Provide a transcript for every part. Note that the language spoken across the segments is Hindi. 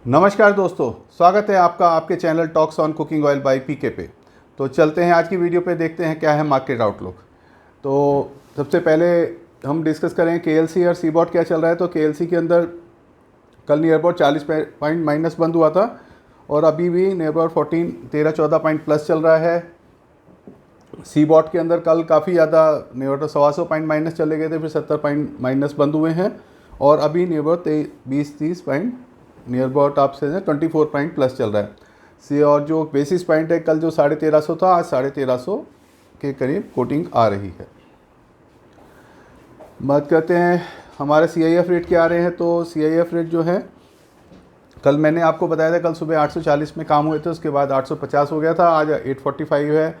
नमस्कार दोस्तों, स्वागत है आपका आपके channel talks on cooking oil by PK पे। तो चलते हैं आज की वीडियो पे, देखते हैं क्या है मार्केट आउटलुक। तो सबसे पहले हम डिस्कस करें केएलसी और सीबॉट क्या चल रहा है। तो केएलसी के अंदर कल नियर अबाउट 40 पॉइंट माइनस बंद हुआ था और अभी भी नियर अबाउट 13-14 पॉइंट प्लस चल रहा है। सीबॉट के अंदर कल काफ़ी ज़्यादा नियर अबाउट 125 पॉइंट माइनस चले गए थे, फिर 70 पॉइंट माइनस बंद हुए हैं और अभी near about 20-30 point near about आपसे 24 पॉइंट प्लस चल रहा है। सी और जो बेसिस पॉइंट है कल जो 1350 था, आज 1350 के करीब कोटिंग आ रही है। बात करते हैं हमारे CIF रेट क्या आ रहे हैं। तो CIF रेट जो है कल मैंने आपको बताया था, कल सुबह 840 में काम हुए थे, उसके बाद 850 हो गया था, आज 845 है,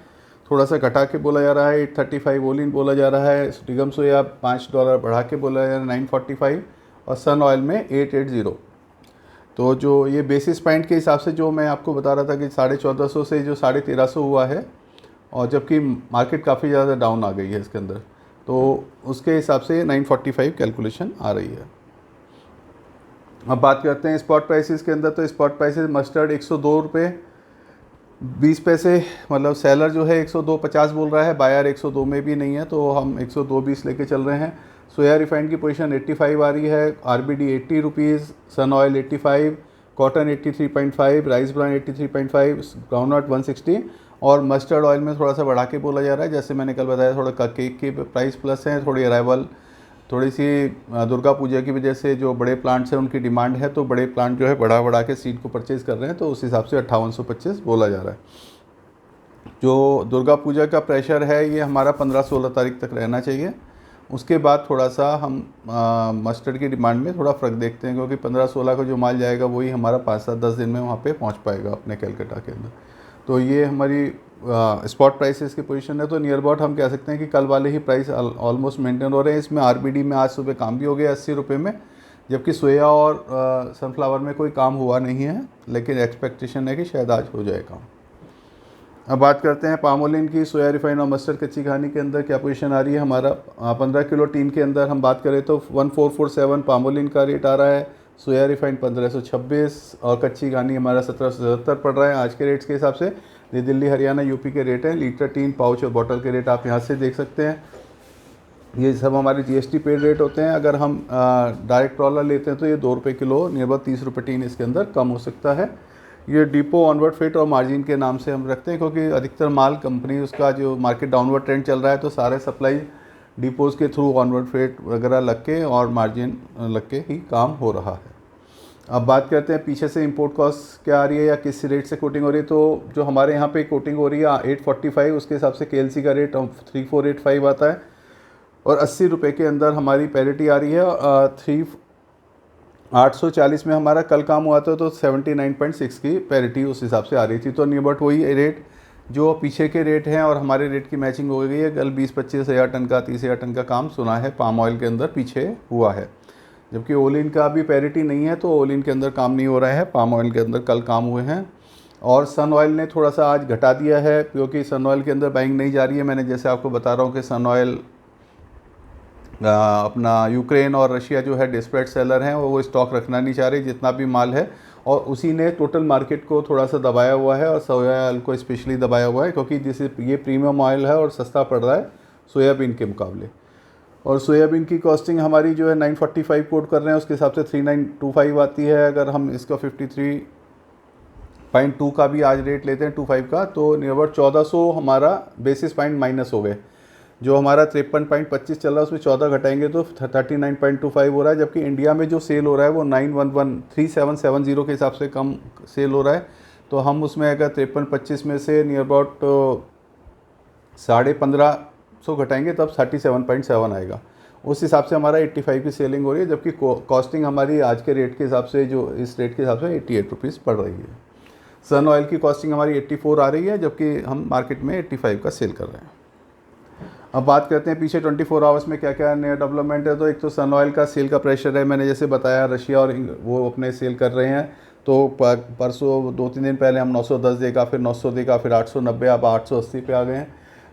थोड़ा सा घटा के बोला जा रहा है। 835 ओलिन बोला जा रहा है, स्टिगम सोया $5 बढ़ा के बोला जा रहा है 945 और सन ऑयल में 880। तो जो ये बेसिस पॉइंट के हिसाब से जो मैं आपको बता रहा था कि 1450 से जो 1350 हुआ है, और जबकि मार्केट काफ़ी ज़्यादा डाउन आ गई है इसके अंदर, तो उसके हिसाब से 945 कैलकुलेशन आ रही है। अब बात करते हैं स्पॉट प्राइसेस के अंदर। तो स्पॉट प्राइसेस मस्टर्ड 102 रुपये 20 पैसे, मतलब सेलर जो है 102.50 बोल रहा है, बायर 102 में भी नहीं है, तो हम 102.20 लेके चल रहे हैं। सोया रिफाइंड की पोजीशन 85 आ रही है, RBD 80 rupees, sun oil 85, cotton 83.5, rice bran 83.5, groundnut 160 और मस्टर्ड ऑयल में थोड़ा सा बढ़ा के बोला जा रहा है। जैसे मैंने कल बताया, थोड़ा केक की प्राइस प्लस है, थोड़ी अराइवल थोड़ी सी दुर्गा पूजा की वजह से जो बड़े प्लांट्स हैं उनकी डिमांड है, तो बड़े प्लांट जो है बढ़ा के सीड को परचेज़ कर रहे हैं, तो उस हिसाब से 5825 बोला जा रहा है। जो दुर्गा पूजा का प्रेशर है ये हमारा 15-16 तारीख तक रहना चाहिए। उसके बाद थोड़ा सा हम मस्टर्ड की डिमांड में थोड़ा फ़र्क देखते हैं, क्योंकि 15-16 का जो माल जाएगा वही हमारा 5-7-10 दिन में वहाँ पे पहुँच पाएगा अपने कलकत्ता के अंदर। तो ये हमारी स्पॉट प्राइसेस की पोजीशन है। तो नियर अबाउट हम कह सकते हैं कि कल वाले ही प्राइस ऑलमोस्ट मेंटेन हो रहे हैं। इसमें RBD में आज सुबह काम भी हो गया 80 रुपये में, जबकि सोया और सनफ्लावर में कोई काम हुआ नहीं है, लेकिन एक्सपेक्टेशन है कि शायद आज हो जाए काम। अब बात करते हैं पामोलिन की। सोया रिफाइन और मस्टर्ड कच्ची घानी के अंदर क्या पोजीशन आ रही है हमारा। 15 किलो टीन के अंदर हम बात करें तो 1447 पामोलिन का रेट आ रहा है, सोया रिफाइन 1526 और कच्ची घानी हमारा 1770 पड़ रहा है आज के रेट्स के हिसाब से। ये दिल्ली हरियाणा यूपी के रेट हैं। लीटर टीन पाउच और बॉटल के रेट आप यहाँ से देख सकते हैं। ये सब हमारे GST पेड रेट होते हैं। अगर हम डायरेक्ट ट्रॉलर लेते हैं तो ये 2 रुपये किलो, नियर अबाउट 30 रुपये टीन इसके अंदर कम हो सकता है। ये डिपो ऑनवर्ड फिट और मार्जिन के नाम से हम रखते हैं, क्योंकि अधिकतर माल कंपनी उसका जो मार्केट डाउनवर्ड ट्रेंड चल रहा है, तो सारे सप्लाई डिपोज़ के थ्रू ऑनवर्ड फिट वगैरह लग के और मार्जिन लग के ही काम हो रहा है। अब बात करते हैं पीछे से इंपोर्ट कॉस्ट क्या आ रही है या किस रेट से कोटिंग हो रही है। तो जो हमारे यहाँ पे कोटिंग हो रही है 845, उसके हिसाब से KLC का रेट 3485 आता है और 80 रुपये के अंदर हमारी पैरिटी आ रही है। 840 में हमारा कल काम हुआ था, तो 79.6 की पैरिटी उस हिसाब से आ रही थी। तो नियर अबाउट वही रेट जो पीछे के रेट हैं और हमारे रेट की मैचिंग हो गई है। कल 20-25 हज़ार टन का 30 हज़ार टन का काम सुना है पाम ऑयल के अंदर पीछे हुआ है, जबकि ओलिन का अभी पैरिटी नहीं है, तो ओलिन के अंदर काम नहीं हो रहा है। पाम ऑयल के अंदर कल काम हुए हैं और सन ऑयल ने थोड़ा सा आज घटा दिया है, क्योंकि सन ऑयल के अंदर बाइंग नहीं जा रही है। मैंने जैसे आपको बता रहा हूँ कि सन ऑयल अपना यूक्रेन और रशिया जो है डिस्परेट सेलर हैं, वो स्टॉक रखना नहीं चाह रहे जितना भी माल है, और उसी ने टोटल मार्केट को थोड़ा सा दबाया हुआ है और सोया ऑयल को स्पेशली दबाया हुआ है, क्योंकि जैसे ये प्रीमियम ऑयल है और सस्ता पड़ रहा है सोयाबीन के मुकाबले। और सोयाबीन की कॉस्टिंग हमारी जो है 945 कोट कर रहे हैं, उसके हिसाब से 3925 आती है। अगर हम इसका 53.2 का भी आज रेट लेते हैं 25 का, तो नियर अबाउट 1400 हमारा बेसिस पॉइंट माइनस हो गए। जो हमारा 53.25 चल रहा है उसमें 14 घटाएंगे तो 39.25 हो रहा है, जबकि इंडिया में जो सेल हो रहा है वो 9113770 के हिसाब से कम सेल हो रहा है। तो हम उसमें अगर 53.25 में से नियर अबाउट 1550 घटाएंगे तब 37.7 आएगा। उस हिसाब से हमारा 85 की सेलिंग हो रही है, जबकि कॉस्टिंग हमारी आज के रेट के हिसाब से जो इस रेट के हिसाब से 88 रुपीज़ पड़ रही है। सन ऑयल की कॉस्टिंग हमारी 84 आ रही है, जबकि हम मार्केट में 85 का सेल कर रहे हैं। अब बात करते हैं पीछे 24 आवर्स में क्या क्या नया डेवलपमेंट है। तो एक तो सन ऑयल का सेल का प्रेशर है, मैंने जैसे बताया रशिया और वो अपने सेल कर रहे हैं। तो परसों 2-3 दिन पहले हम 910 देगा, फिर 900 देगा, फिर 890, अब 880 पे आ गए हैं।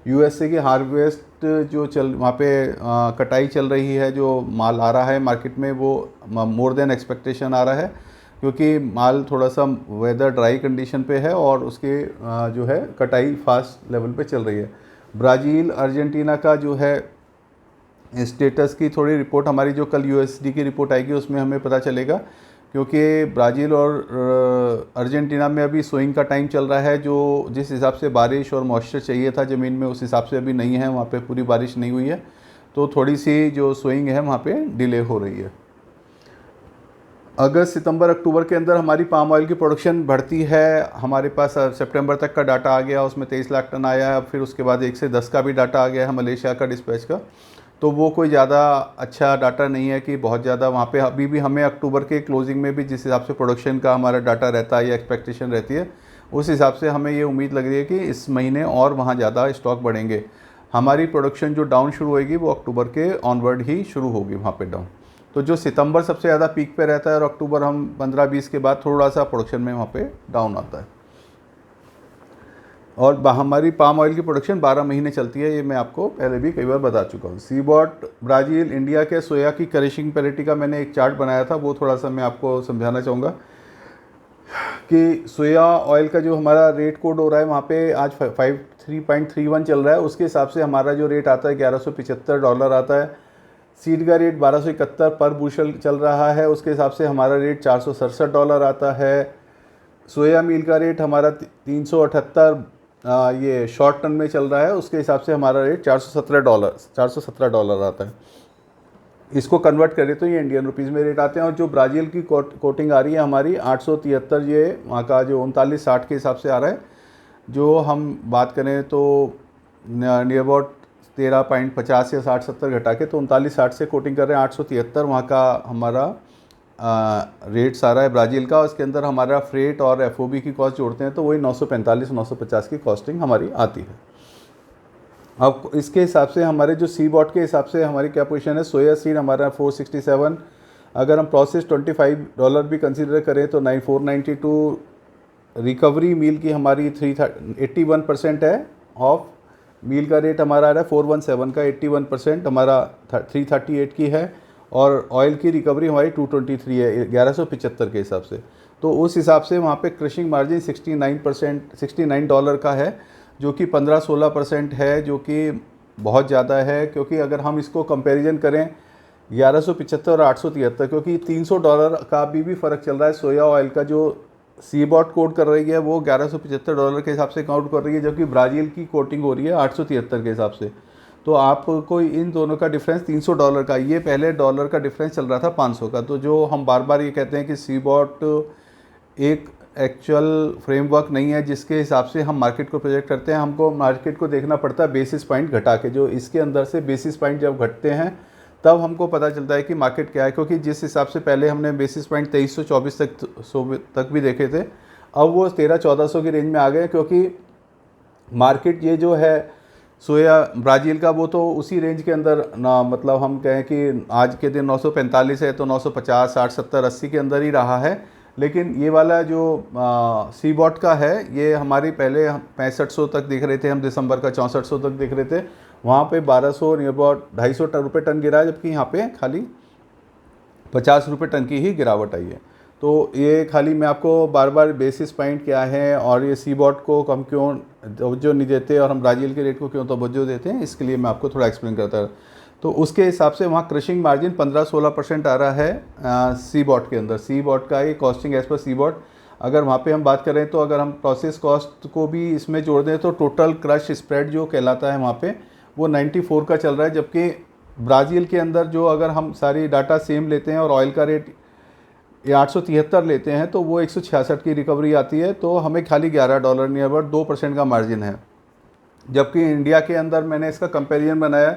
USA की हार्वेस्ट जो वहाँ पे कटाई चल रही है, जो माल आ रहा है मार्केट में वो मोर देन एक्सपेक्टेशन आ रहा है। क्योंकि माल थोड़ा सा वेदर ड्राई कंडीशन पे है और उसके जो है कटाई फास्ट लेवल पे चल रही है। ब्राज़ील अर्जेंटीना का जो है स्टेटस की थोड़ी रिपोर्ट हमारी जो कल यूएसडी की रिपोर्ट आएगी उसमें हमें पता चलेगा, क्योंकि ब्राज़ील और अर्जेंटीना में अभी सोइंग का टाइम चल रहा है। जो जिस हिसाब से बारिश और मॉइस्चर चाहिए था ज़मीन में उस हिसाब से अभी नहीं है, वहाँ पे पूरी बारिश नहीं हुई है, तो थोड़ी सी जो सोइंग है वहाँ पे डिले हो रही है। अगस्त सितंबर अक्टूबर के अंदर हमारी पाम ऑयल की प्रोडक्शन बढ़ती है। हमारे पास सितंबर तक का डाटा आ गया, उसमें 23 लाख टन आया है। फिर उसके बाद 1 से 10 का भी डाटा आ गया है मलेशिया का डिस्पैच का, तो वो कोई ज़्यादा अच्छा डाटा नहीं है कि बहुत ज़्यादा वहाँ पे अभी भी हमें अक्टूबर के क्लोजिंग में भी जिस हिसाब से प्रोडक्शन का हमारा डाटा रहता है या एक्सपेक्टेशन रहती है उस हिसाब से हमें ये उम्मीद लग रही है कि इस महीने और वहाँ ज़्यादा स्टॉक बढ़ेंगे। हमारी प्रोडक्शन जो डाउन शुरू होएगी वो अक्टूबर के ऑनवर्ड ही शुरू होगी वहाँ पे डाउन। तो जो सितंबर सबसे ज़्यादा पीक पे रहता है और अक्टूबर हम 15-20 के बाद थोड़ा सा प्रोडक्शन में वहाँ पे डाउन आता है। और हमारी पाम ऑयल की प्रोडक्शन 12 महीने चलती है, ये मैं आपको पहले भी कई बार बता चुका हूँ। सीबॉट ब्राज़ील इंडिया के सोया की क्रशिंग पैरिटी का मैंने एक चार्ट बनाया था, वो थोड़ा सा मैं आपको समझाना चाहूँगा कि सोया ऑयल का जो हमारा रेट कोड हो रहा है वहाँ पे आज 3.31 चल रहा है, उसके हिसाब से हमारा जो रेट आता है $1175 आता है। सीड का रेट 1271 पर बुशल चल रहा है, उसके हिसाब से हमारा रेट $467 आता है। सोया मील का रेट हमारा 378 ये शॉर्ट टन में चल रहा है, उसके हिसाब से हमारा रेट $417 आता है। इसको कन्वर्ट करें तो ये इंडियन रुपीज़ में रेट आते हैं। और जो ब्राज़ील की कोटिंग आ रही है हमारी 873, ये वहाँ का जो 3960 के हिसाब से आ रहा है। जो हम बात करें तो नियर अबाउट 13.50 या 60-70 घटा के तो 3960 से कोटिंग कर रहे हैं। 873 वहाँ का हमारा रेट सारा है ब्राज़ील का। उसके अंदर हमारा फ्रेट और एफओबी की कॉस्ट जोड़ते हैं तो वही 945-950 की कॉस्टिंग हमारी आती है। अब इसके हिसाब से हमारे जो सी बॉट के हिसाब से हमारी क्या पोजीशन है, सोया सीड हमारा 467, अगर हम प्रोसेस $25 भी कंसीडर करें तो 492, रिकवरी मील की हमारी 81% है ऑफ मील का रेट हमारा आ रहा है 417 का, 81% हमारा 338 की है। और ऑयल की रिकवरी हमारी 223 है 1175 के हिसाब से। तो उस हिसाब से वहाँ पे क्रशिंग मार्जिन 69 का है, जो कि 15-16% है, जो कि बहुत ज़्यादा है। क्योंकि अगर हम इसको कंपैरिजन करें 1175 और 873, क्योंकि $300 का भी फ़र्क चल रहा है। सोया ऑयल का जो सीबॉट कोट कर रही है वो $1175 के हिसाब से काउंट कर रही है, जबकि ब्राज़ील की कोटिंग हो रही है 873 के हिसाब से। तो आपको इन दोनों का डिफरेंस $300 का, ये पहले डॉलर का डिफरेंस चल रहा था 500 का। तो जो हम बार बार ये कहते हैं कि सीबॉट एक एक्चुअल फ्रेमवर्क नहीं है जिसके हिसाब से हम मार्केट को प्रोजेक्ट करते हैं। हमको मार्केट को देखना पड़ता है बेसिस पॉइंट घटा के। जो इसके अंदर से बेसिस पॉइंट जब घटते हैं तब हमको पता चलता है कि मार्केट क्या है। क्योंकि जिस हिसाब से पहले हमने बेसिस पॉइंट 2324 तक भी देखे थे, अब वो 1300-1400 की रेंज में आ गए। क्योंकि मार्केट ये जो है सोया ब्राज़ील का वो तो उसी रेंज के अंदर ना, मतलब हम कहें कि आज के दिन 945 है तो 950, 60, 70, 80 के अंदर ही रहा है। लेकिन ये वाला जो सीबॉट का है ये हमारी पहले 6500 तक दिख रहे थे, हम दिसंबर का 6400 तक दिख रहे थे। वहाँ पे 1200 नियर अबाउट 250 रुपये टन गिरा है, जबकि यहाँ पे खाली 50 रुपये टन की ही गिरावट आई है। तो ये खाली मैं आपको बार बार बेसिस पॉइंट क्या है और ये सीबॉट को हम क्यों तवज्जो नहीं देते और हम ब्राज़ील के रेट को क्यों तवज्जो देते हैं, इसके लिए मैं आपको थोड़ा एक्सप्लेन करता है। तो उसके हिसाब से वहाँ क्रशिंग मार्जिन 15-16% आ रहा है सीबॉट के अंदर। सीबॉट का ये कॉस्टिंग एज पर सीबॉट, अगर वहाँ पे हम बात करें तो अगर हम प्रोसेस कॉस्ट को भी इसमें जोड़ दें तो टोटल क्रश स्प्रेड जो कहलाता है वहाँ पे वो 94 का चल रहा है। जबकि ब्राज़ील के अंदर जो अगर हम सारी डाटा सेम लेते हैं और ऑयल का रेट 873 लेते हैं तो वो 166 की रिकवरी आती है। तो हमें खाली $11 नियर अबाउट 2% का मार्जिन है। जबकि इंडिया के अंदर मैंने इसका कंपेरिजन बनाया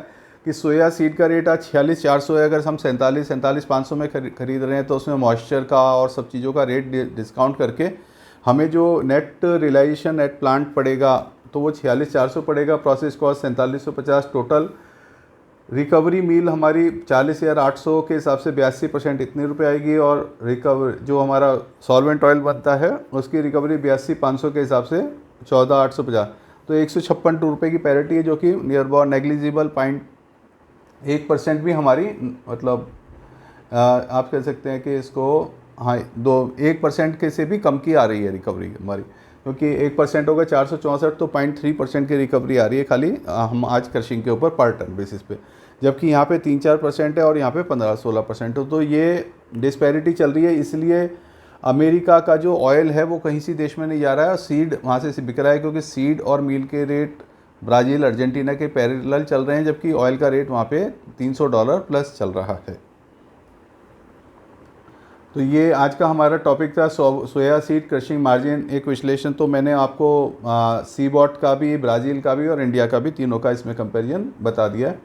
कि सोया सीड का रेट आज 46,400 है। अगर हम 47-500 में खरीद रहे हैं तो उसमें मॉइस्चर का और सब चीज़ों का रेट डिस्काउंट करके हमें जो नेट रियलाइजेशन नेट प्लांट पड़ेगा तो वो 46,400 पड़ेगा। प्रोसेस कॉस्ट 4750, टोटल रिकवरी मील हमारी 40,800 के हिसाब से 82% इतने रुपए आएगी। और रिकवर जो हमारा सॉल्वेंट ऑयल बनता है उसकी रिकवरी 82,500 के हिसाब से 14,850। तो 156 रुपये की पैरिटी है, जो कि नियर अबाउट नेग्लिजिबल 0.1% भी हमारी, मतलब आप कह सकते हैं कि इसको हाँ 1% के से भी कम की आ रही है रिकवरी हमारी, क्योंकि 1% होगा 464, तो 0.3% की रिकवरी आ रही है खाली हम आज क्रशिंग के ऊपर पर टन बेसिस पे, जबकि यहाँ पे 3-4% है और यहाँ पे 15-16% हो। तो ये डिस्पैरिटी चल रही है, इसलिए अमेरिका का जो ऑयल है वो कहीं सी देश में नहीं जा रहा है और सीड वहाँ से बिक रहा है, क्योंकि सीड और मील के रेट ब्राज़ील अर्जेंटीना के पैरेलल चल रहे हैं, जबकि ऑयल का रेट वहाँ पे $300 प्लस चल रहा है। तो ये आज का हमारा टॉपिक था सोया सीड क्रशिंग मार्जिन। एक विश्लेषण तो मैंने आपको सीबॉट का भी, ब्राज़ील का भी और इंडिया का भी, तीनों का इसमें कंपैरिजन बता दिया है।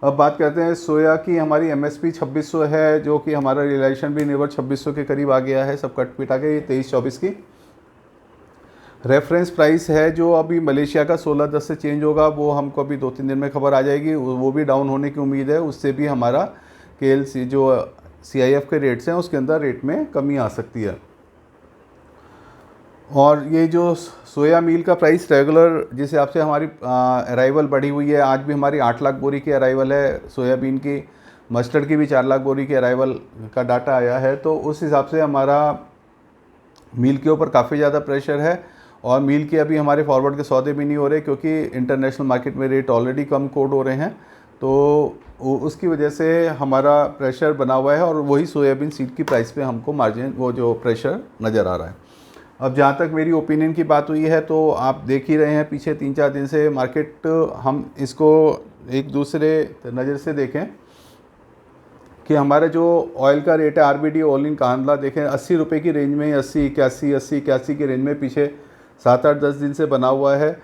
अब बात करते हैं सोया की। हमारी एमएसपी 2600 है, जो कि हमारा रियलाइजेशन भी नियर 2600 के करीब आ गया है, सब कट पिटा के। ये 23-24 की रेफरेंस प्राइस है, जो अभी मलेशिया का 16.10 से चेंज होगा, वो हमको अभी 2-3 दिन में खबर आ जाएगी, वो भी डाउन होने की उम्मीद है। उससे भी हमारा केएलसी जो सीआईएफ के रेट्स हैं उसके अंदर रेट में कमी आ सकती है। और ये जो सोया मील का प्राइस रेगुलर जिस हिसाब से हमारी अराइवल बढ़ी हुई है, आज भी हमारी 8 लाख बोरी की अराइवल है सोयाबीन की, मस्टर्ड की भी 4 लाख बोरी की अराइवल का डाटा आया है। तो उस हिसाब से हमारा मील के ऊपर काफ़ी ज़्यादा प्रेशर है, और मील के अभी हमारे फॉरवर्ड के सौदे भी नहीं हो रहे, क्योंकि इंटरनेशनल मार्केट में रेट ऑलरेडी कम कोट हो रहे हैं। तो उसकी वजह से हमारा प्रेशर बना हुआ है, और वही सोयाबीन सीड की प्राइस पे हमको मार्जिन वो जो प्रेशर नज़र आ रहा है। अब जहाँ तक मेरी ओपिनियन की बात हुई है, तो आप देख ही रहे हैं पिछले 3-4 दिन से मार्केट, हम इसको एक दूसरे नज़र से देखें कि हमारा जो ऑयल का रेट है आरबीडी ऑल इन कांदला देखें 80 रुपये की रेंज में, 80-81 की रेंज में पीछे 7-8-10 दिन से बना हुआ है।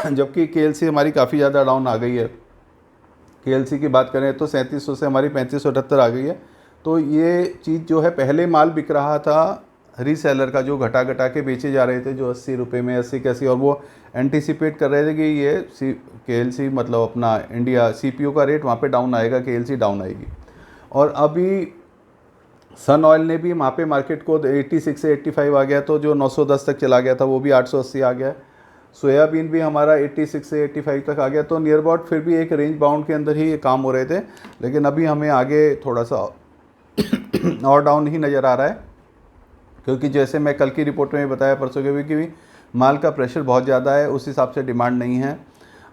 जबकि केएलसी हमारी काफ़ी ज़्यादा डाउन आ गई है। केएलसी की बात करें तो 3700 से हमारी 3578 आ गई है। तो ये चीज़ जो है, पहले माल बिक रहा था रीसेलर का, जो घटा घटा के बेचे जा रहे थे, जो 80 रुपये में 80 और वो एंटीसिपेट कर रहे थे कि ये केएलसी मतलब अपना इंडिया सीपीओ का रेट वहाँ पे डाउन आएगा, केएलसी डाउन आएगी। और अभी सन ऑयल ने भी वहाँ पे मार्केट को 86 से 85 आ गया, तो जो 910 तक चला गया था वो भी 880 आ गया। सोयाबीन भी हमारा 86 से 85 तक आ गया। तो नियर अबाउट फिर भी एक रेंज बाउंड के अंदर ही ये काम हो रहे थे, लेकिन अभी हमें आगे थोड़ा सा और डाउन ही नज़र आ रहा है, क्योंकि जैसे मैं कल की रिपोर्ट में बताया, परसों के भी माल का प्रेशर बहुत ज़्यादा है, उस हिसाब से डिमांड नहीं है।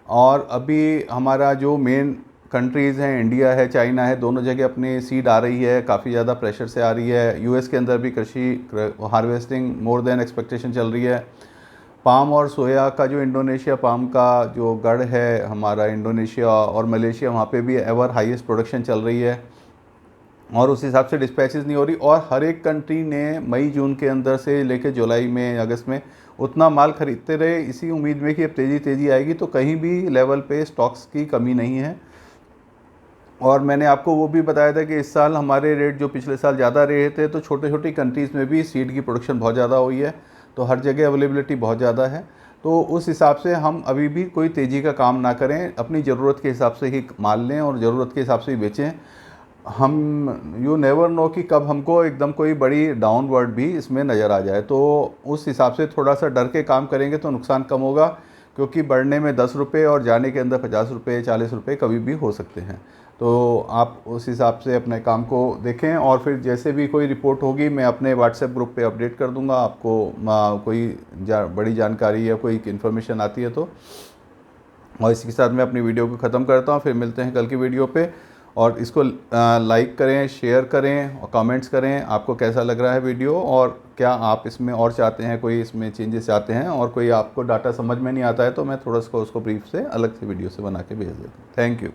और अभी हमारा जो मेन कंट्रीज़ हैं, इंडिया है, चाइना है, दोनों जगह अपनी सीड आ रही है, काफ़ी ज़्यादा प्रेशर से आ रही है। यूएस के अंदर भी कृषि हार्वेस्टिंग मोर देन एक्सपेक्टेशन चल रही है। पाम और सोया का जो इंडोनेशिया पाम का जो गढ़ है हमारा, इंडोनेशिया और मलेशिया, वहाँ पे भी एवर हाईएस्ट प्रोडक्शन चल रही है, और उस हिसाब से डिस्पैचेस नहीं हो रही। और हर एक कंट्री ने मई जून के अंदर से लेकर जुलाई में, अगस्त में उतना माल खरीदते रहे, इसी उम्मीद में कि अब तेज़ी आएगी। तो कहीं भी लेवल पे स्टॉक्स की कमी नहीं है। और मैंने आपको वो भी बताया था कि इस साल हमारे रेट जो पिछले साल ज़्यादा रहे थे, तो छोटी कंट्रीज़ में भी सीड की प्रोडक्शन बहुत ज़्यादा हुई है, तो हर जगह अवेलेबिलिटी बहुत ज़्यादा है। तो उस हिसाब से हम अभी भी कोई तेज़ी का काम ना करें, अपनी ज़रूरत के हिसाब से ही माल लें और ज़रूरत के हिसाब से ही बेचें। हम यू नेवर नो कि कब हमको एकदम कोई बड़ी डाउनवर्ड भी इसमें नज़र आ जाए। तो उस हिसाब से थोड़ा सा डर के काम करेंगे तो नुकसान कम होगा, क्योंकि बढ़ने में 10 रुपये और जाने के अंदर 50 रुपये 40 रुपये कभी भी हो सकते हैं। तो आप उस हिसाब से अपने काम को देखें, और फिर जैसे भी कोई रिपोर्ट होगी मैं अपने व्हाट्सएप ग्रुप पे अपडेट कर दूंगा आपको। कोई बड़ी जानकारी या कोई इन्फॉर्मेशन आती है तो। और इसी के साथ मैं अपनी वीडियो को ख़त्म करता हूँ, फिर मिलते हैं कल की वीडियो पे। और इसको लाइक करें, शेयर करें और कमेंट्स करें, आपको कैसा लग रहा है वीडियो, और क्या आप इसमें और चाहते हैं, कोई इसमें चेंजेस चाहते हैं, और कोई आपको डाटा समझ में नहीं आता है तो मैं थोड़ा सा उसको ब्रीफ से अलग से वीडियो से बना के भेज देता हूँ। Thank you.